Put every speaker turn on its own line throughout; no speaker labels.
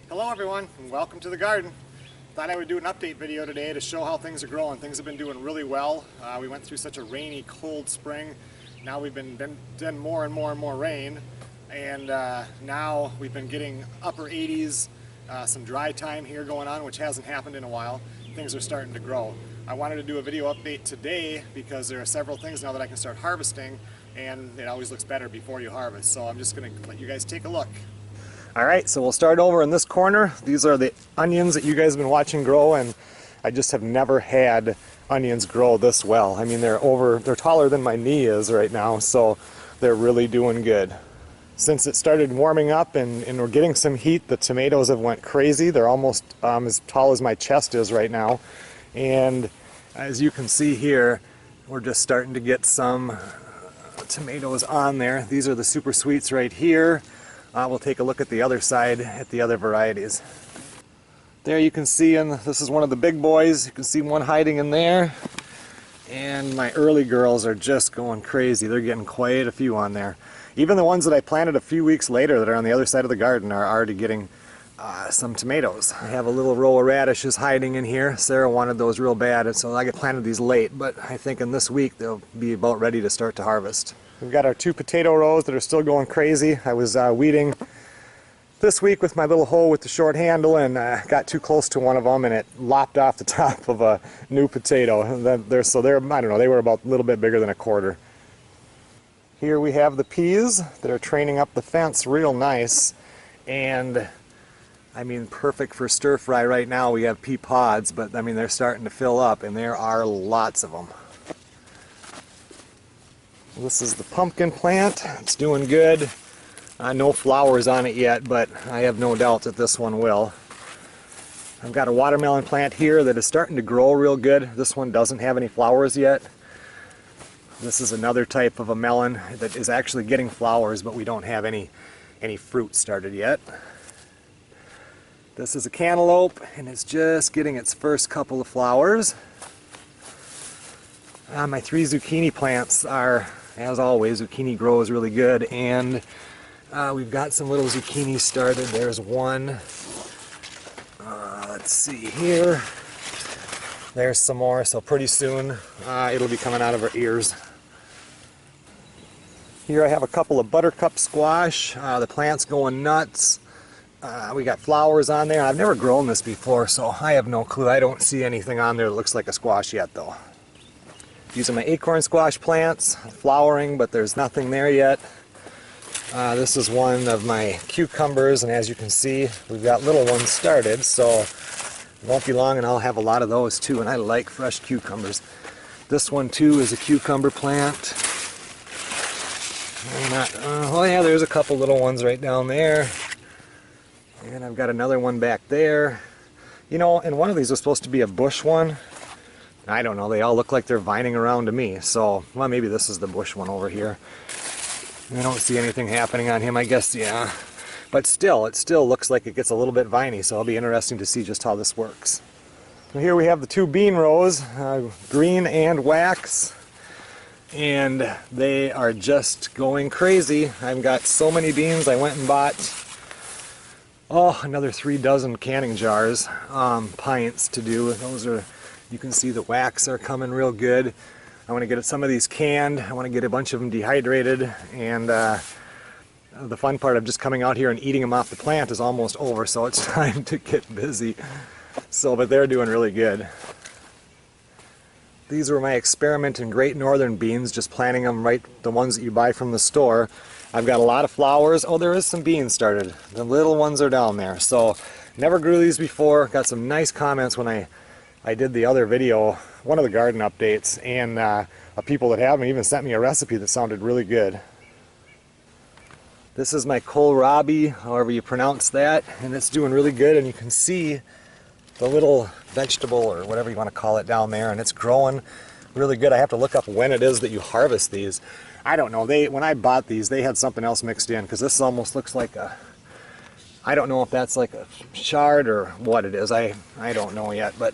Hello everyone and welcome to the garden. Thought I would do an update video today to show how things are growing. Things have been doing really well. We went through such a rainy, cold spring. Now we've been getting more and more rain, and now we've been getting upper 80s, some dry time here going on, which hasn't happened in a while. Things are starting to grow. I wanted to do a video update today because there are several things now that I can start harvesting, and it always looks better before you harvest. So I'm just going to let you guys take a look. Alright, so we'll start over in this corner. These are the onions that you guys have been watching grow, and I just have never had onions grow this well. I mean, they're taller than my knee is right now, so they're really doing good. Since it started warming up and we're getting some heat, the tomatoes have went crazy. They're almost as tall as my chest is right now. And as you can see here, we're just starting to get some tomatoes on there. These are the super sweets right here. We'll take a look at the other side at the other varieties. There you can see, and this is one of the big boys. You can see one hiding in there. And my early girls are just going crazy. They're getting quite a few on there. Even the ones that I planted a few weeks later that are on the other side of the garden are already getting some tomatoes. I have a little row of radishes hiding in here. Sarah wanted those real bad, and so I planted these late, but I think in this week they'll be about ready to start to harvest. We've got our 2 potato rows that are still going crazy. I was weeding this week with my little hoe with the short handle, and got too close to one of them and it lopped off the top of a new potato. And then I don't know, they were about a little bit bigger than a quarter. Here we have the peas that are training up the fence real nice, and I mean, perfect for stir fry right now. We have pea pods, but I mean, they're starting to fill up, and there are lots of them. This is the pumpkin plant. It's doing good. No flowers on it yet, but I have no doubt that this one will. I've got a watermelon plant here that is starting to grow real good. This one doesn't have any flowers yet. This is another type of a melon that is actually getting flowers, but we don't have any fruit started yet. This is a cantaloupe, and it's just getting its first couple of flowers. My 3 zucchini plants are, as always, zucchini grows really good, and we've got some little zucchini started. There's one. Let's see here. There's some more, so pretty soon it'll be coming out of our ears. Here I have a couple of buttercup squash. The plant's going nuts. We got flowers on there. I've never grown this before, so I have no clue. I don't see anything on there that looks like a squash yet, though. These are my acorn squash plants, flowering, but there's nothing there yet. This is one of my cucumbers, and as you can see, we've got little ones started, so it won't be long and I'll have a lot of those too, and I like fresh cucumbers. This one too is a cucumber plant. Oh yeah, there's a couple little ones right down there. And I've got another one back there. You know, and one of these was supposed to be a bush one. I don't know, they all look like they're vining around to me, so, well, maybe this is the bush one over here. I don't see anything happening on him, I guess, yeah. But still, it still looks like it gets a little bit viney, so it'll be interesting to see just how this works. So here we have the 2 bean rows, green and wax, and they are just going crazy. I've got so many beans, I went and bought, another 3 dozen canning jars, pints to do. Those are, you can see the wax are coming real good. I want to get some of these canned. I want to get a bunch of them dehydrated, and the fun part of just coming out here and eating them off the plant is almost over, so it's time to get busy. So, but they're doing really good. These were my experiment in Great Northern beans, just planting them right, the ones that you buy from the store. I've got a lot of flowers. Oh, there is some beans started. The little ones are down there. So, never grew these before. Got some nice comments when I did the other video, one of the garden updates, and people that have even sent me a recipe that sounded really good. This is my kohlrabi, however you pronounce that, and it's doing really good, and you can see the little vegetable or whatever you want to call it down there, and it's growing really good. I have to look up when it is that you harvest these. I don't know, when I bought these, they had something else mixed in, because this almost looks like a, I don't know if that's like a chard or what it is. I don't know yet, but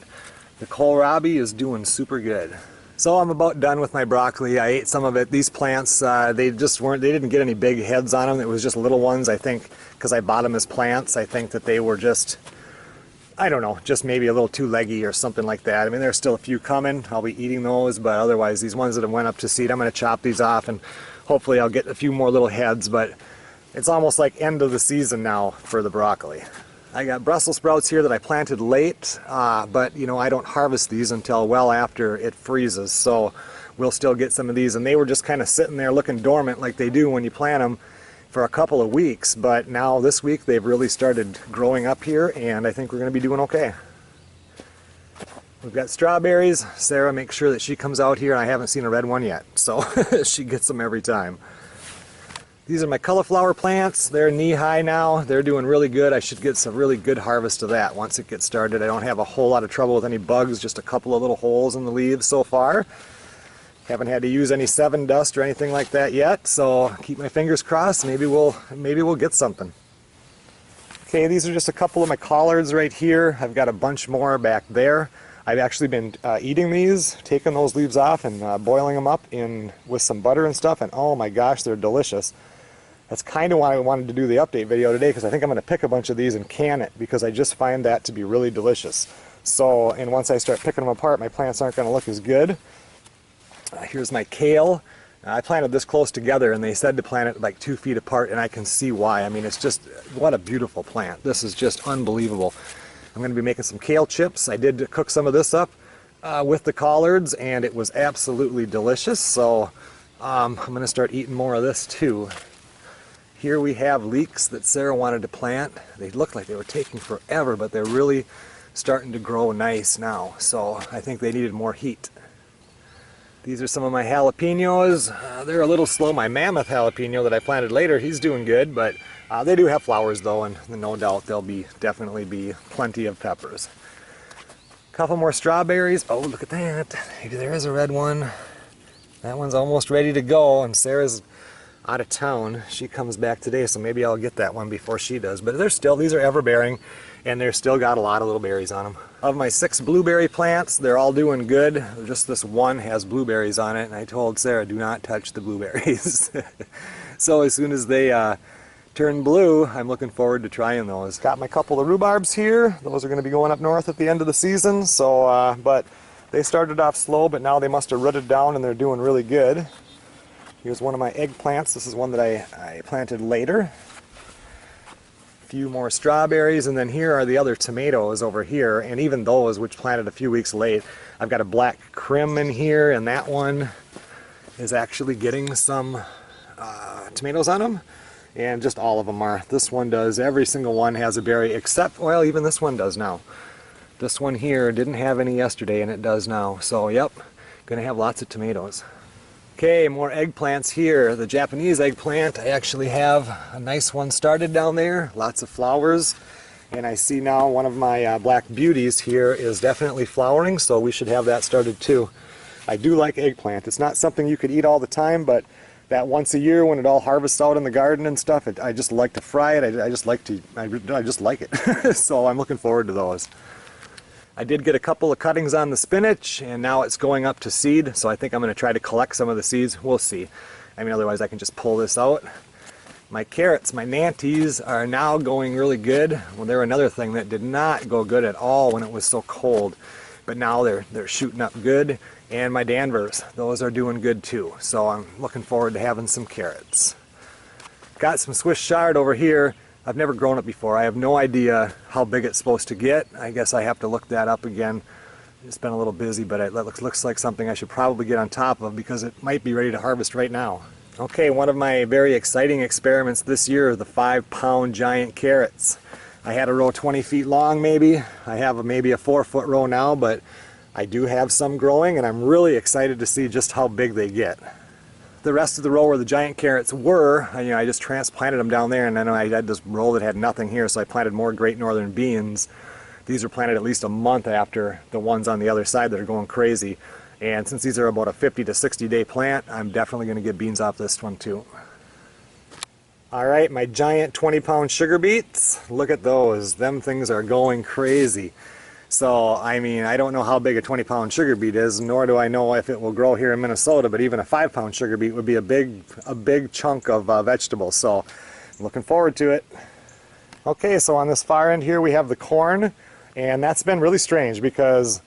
the kohlrabi is doing super good. So I'm about done with my broccoli. I ate some of it. These plants, they didn't get any big heads on them. It was just little ones, I think, because I bought them as plants. I think that they were just, I don't know, just maybe a little too leggy or something like that. I mean, there's still a few coming. I'll be eating those, but otherwise these ones that have went up to seed, I'm going to chop these off and hopefully I'll get a few more little heads, but it's almost like end of the season now for the broccoli. I got Brussels sprouts here that I planted late, but you know, I don't harvest these until well after it freezes, so we'll still get some of these. And they were just kind of sitting there looking dormant like they do when you plant them for a couple of weeks, but now this week they've really started growing up here, and I think we're going to be doing okay. We've got strawberries. Sarah makes sure that she comes out here, and I haven't seen a red one yet, so she gets them every time. These are my cauliflower plants. They're knee-high now. They're doing really good. I should get some really good harvest of that once it gets started. I don't have a whole lot of trouble with any bugs, just a couple of little holes in the leaves so far. Haven't had to use any 7 dust or anything like that yet, so keep my fingers crossed. Maybe we'll get something. Okay, these are just a couple of my collards right here. I've got a bunch more back there. I've actually been eating these, taking those leaves off and boiling them up with some butter and stuff, and oh my gosh, they're delicious. That's kind of why I wanted to do the update video today, because I think I'm going to pick a bunch of these and can it, because I just find that to be really delicious. So, and once I start picking them apart, my plants aren't going to look as good. Here's my kale. I planted this close together, and they said to plant it like 2 feet apart, and I can see why. I mean, it's just, what a beautiful plant. This is just unbelievable. I'm going to be making some kale chips. I did cook some of this up with the collards, and it was absolutely delicious. So I'm going to start eating more of this too. Here we have leeks that Sarah wanted to plant. They looked like they were taking forever, but they're really starting to grow nice now. So I think they needed more heat. These are some of my jalapenos. They're a little slow. My mammoth jalapeno that I planted later, he's doing good, but they do have flowers though, and no doubt there'll definitely be plenty of peppers. A couple more strawberries. Oh, look at that. Maybe there is a red one. That one's almost ready to go, and Sarah's out of town. She comes back today, so maybe I'll get that one before she does. But these are ever-bearing, and they're still got a lot of little berries on them. Of my 6 blueberry plants, they're all doing good. Just this one has blueberries on it, and I told Sarah, do not touch the blueberries. So as soon as they turn blue, I'm looking forward to trying those. Got my couple of rhubarbs here. Those are going to be going up north at the end of the season. So, but they started off slow, but now they must have rooted down and they're doing really good. Here's one of my eggplants. This is one that I planted later. A few more strawberries, and then here are the other tomatoes over here, and even those which planted a few weeks late. I've got a black crim in here, and that one is actually getting some tomatoes on them. And just all of them are. This one does. Every single one has a berry, except, well, even this one does now. This one here didn't have any yesterday, and it does now. So, yep, gonna have lots of tomatoes. Okay, more eggplants here. The Japanese eggplant, I actually have a nice one started down there. Lots of flowers. And I see now one of my black beauties here is definitely flowering, so we should have that started too. I do like eggplant. It's not something you could eat all the time, but that once a year when it all harvests out in the garden and stuff, I just like to fry it. I just like it. So I'm looking forward to those. I did get a couple of cuttings on the spinach, and now it's going up to seed, so I think I'm going to try to collect some of the seeds. We'll see. I mean, otherwise I can just pull this out. My carrots, my nanties, are now going really good. Well, they're another thing that did not go good at all when it was so cold, but now they're shooting up good. And my Danvers, those are doing good too. So I'm looking forward to having some carrots. Got some Swiss chard over here. I've never grown it before. I have no idea how big it's supposed to get. I guess I have to look that up again. It's been a little busy, but it looks like something I should probably get on top of because it might be ready to harvest right now. Okay, one of my very exciting experiments this year are the 5-pound giant carrots. I had a row 20 feet long maybe. I have maybe a 4-foot row now, but I do have some growing, and I'm really excited to see just how big they get. The rest of the row where the giant carrots were, I just transplanted them down there, and then I had this row that had nothing here, so I planted more Great Northern beans. These are planted at least a month after the ones on the other side that are going crazy. And since these are about a 50 to 60 day plant, I'm definitely going to get beans off this one too. Alright, my giant 20-pound sugar beets. Look at those. Them things are going crazy. So, I mean, I don't know how big a 20-pound sugar beet is, nor do I know if it will grow here in Minnesota, but even a 5-pound sugar beet would be a big chunk of vegetables. So, I'm looking forward to it. Okay, so on this far end here we have the corn, and that's been really strange because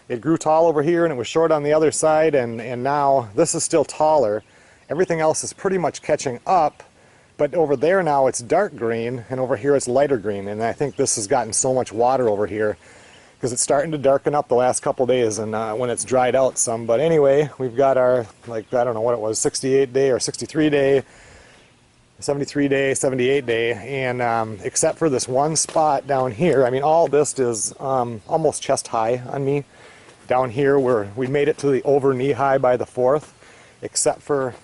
it grew tall over here and it was short on the other side, and now this is still taller. Everything else is pretty much catching up, but over there now it's dark green, and over here it's lighter green, and I think this has gotten so much water over here because it's starting to darken up the last couple days, and when it's dried out some. But anyway, we've got our, like, I don't know what it was, 68 day or 63 day, 73 day, 78 day, and except for this one spot down here, I mean, all this is almost chest high on me. Down here where we made it to the over knee high by the 4th, except for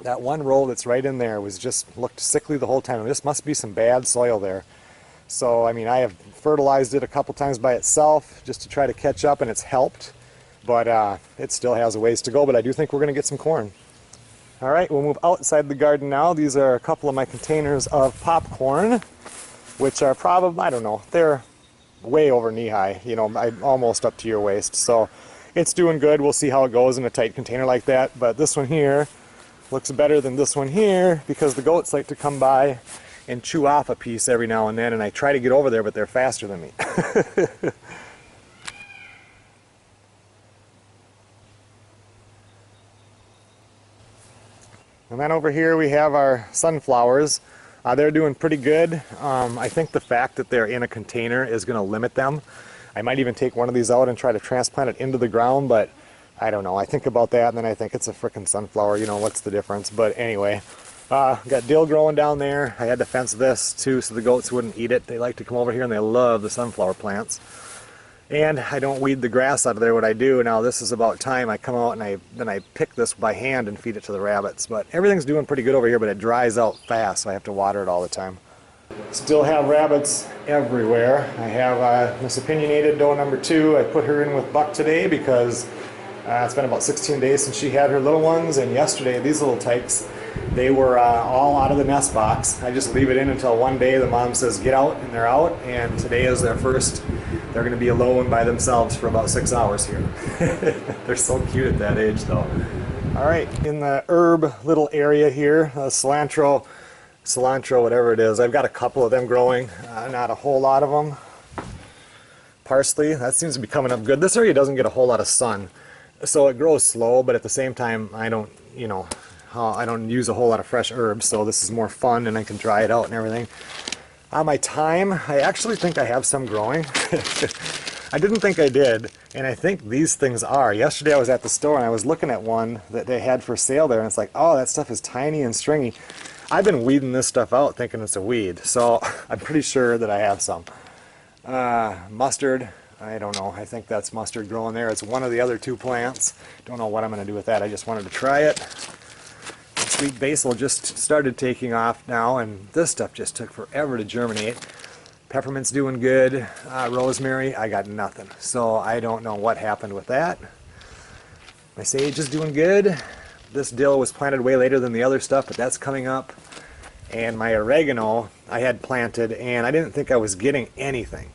that one row that's right in there was just looked sickly the whole time. And this must be some bad soil there. So, I mean, I have fertilized it a couple times by itself just to try to catch up, and it's helped, but it still has a ways to go, but I do think we're going to get some corn. All right, we'll move outside the garden now. These are a couple of my containers of popcorn, which are probably, I don't know, they're way over knee high, you know, almost up to your waist. So it's doing good. We'll see how it goes in a tight container like that. But this one here looks better than this one here because the goats like to come by and chew off a piece every now and then, and I try to get over there, but they're faster than me. And then over here we have our sunflowers. They're doing pretty good. I think the fact that they're in a container is going to limit them. I might even take one of these out and try to transplant it into the ground, but I don't know. I think about that and then I think it's a frickin' sunflower. You know, what's the difference? But anyway, got dill growing down there. I had to fence this too so the goats wouldn't eat it. They like to come over here and they love the sunflower plants. And I don't weed the grass out of there. What I do now, this is about time I come out and then I pick this by hand and feed it to the rabbits. But everything's doing pretty good over here, but it dries out fast, so I have to water it all the time. Still have rabbits everywhere. I have Miss Opinionated doe number 2. I put her in with Buck today because it's been about 16 days since she had her little ones, and yesterday these little tykes, they were all out of the nest box. I just leave it in until one day the mom says get out, and they're out, and today is their first. They're going to be alone by themselves for about 6 hours here. They're so cute at that age though. Alright, in the herb little area here, cilantro, whatever it is, I've got a couple of them growing, not a whole lot of them. Parsley, that seems to be coming up good. This area doesn't get a whole lot of sun, so it grows slow, but at the same time I don't use a whole lot of fresh herbs, so this is more fun and I can dry it out and everything. On my thyme, I actually think I have some growing. I didn't think I did, and I think these things are. Yesterday I was at the store and I was looking at one that they had for sale there, and it's like, oh, that stuff is tiny and stringy. I've been weeding this stuff out thinking it's a weed, so I'm pretty sure that I have some. Mustard, I don't know. I think that's mustard growing there. It's one of the other 2 plants. Don't know what I'm going to do with that. I just wanted to try it. Sweet basil just started taking off now, and this stuff just took forever to germinate. Peppermint's doing good. Rosemary, I got nothing. So I don't know what happened with that. My sage is doing good. This dill was planted way later than the other stuff, but that's coming up. And my oregano I had planted, and I didn't think I was getting anything.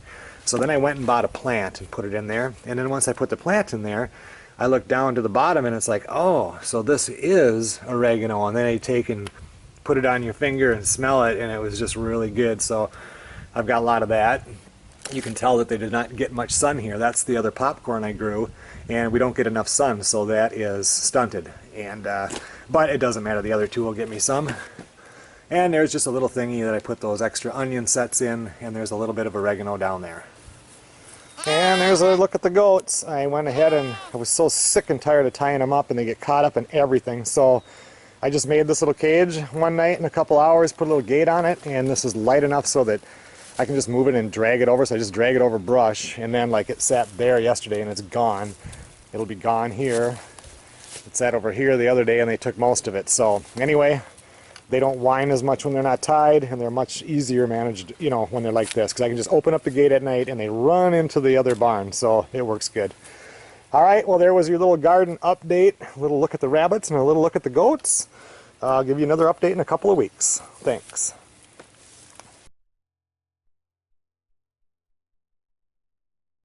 So then I went and bought a plant and put it in there. And then once I put the plant in there, I looked down to the bottom and it's like, oh, so this is oregano. And then I take and put it on your finger and smell it, and it was just really good. So I've got a lot of that. You can tell that they did not get much sun here. That's the other popcorn I grew, and we don't get enough sun, so that is stunted. And but it doesn't matter. The other 2 will get me some. And there's just a little thingy that I put those extra onion sets in, and there's a little bit of oregano down there. And there's a look at the goats. I went ahead and I was so sick and tired of tying them up, and they get caught up in everything. So I just made this little cage one night in a couple hours, put a little gate on it, and this is light enough so that I can just move it and drag it over. So I just drag it over brush, and then like it sat there yesterday and it's gone. It'll be gone here. It sat over here the other day and they took most of it. So anyway, they don't whine as much when they're not tied, and they're much easier managed, you know, when they're like this, because I can just open up the gate at night and they run into the other barn, so it works good. Alright, well there was your little garden update, a little look at the rabbits and a little look at the goats. I'll give you another update in a couple of weeks. Thanks.